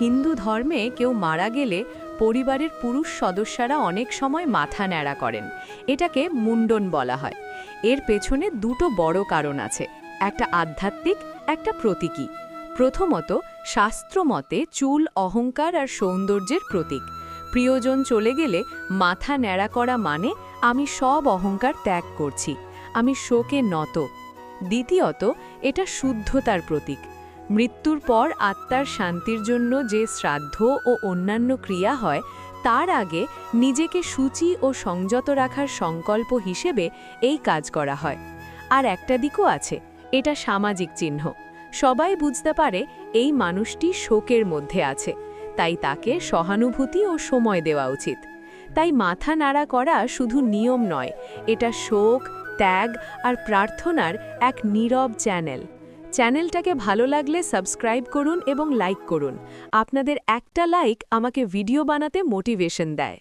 হিন্দু ধর্মে কেউ মারা গেলে পরিবারের পুরুষ সদস্যরা অনেক সময় মাথা ন্যাড়া করেন। এটাকে মুন্ডন বলা হয়। এর পেছনে দুটো বড় কারণ আছে, একটা আধ্যাত্মিক, একটা প্রতীকী। প্রথমত, শাস্ত্রমতে চুল অহংকার আর সৌন্দর্যের প্রতীক। প্রিয়জন চলে গেলে মাথা ন্যাড়া করা মানে আমি সব অহংকার ত্যাগ করছি, আমি শোকে নত। দ্বিতীয়ত, এটা শুদ্ধতার প্রতীক। মৃত্যুর পর আত্মার শান্তির জন্য যে শ্রাদ্ধ ও অন্যান্য ক্রিয়া হয়, তার আগে নিজেকে সূচি ও সংযত রাখার সংকল্প হিসেবে এই কাজ করা হয়। আর একটা দিকও আছে, এটা সামাজিক চিহ্ন। সবাই বুঝতে পারে এই মানুষটি শোকের মধ্যে আছে, তাই তাকে সহানুভূতি ও সময় দেওয়া উচিত। তাই মাথা নাড়া করা শুধু নিয়ম নয়, এটা শোক, ত্যাগ আর প্রার্থনার এক নীরব চ্যানেল। চ্যানেলটাকে ভালো লাগলে সাবস্ক্রাইব করুন এবং লাইক করুন। আপনাদের একটা লাইক আমাকে ভিডিও বানাতে মোটিভেশন দেয়।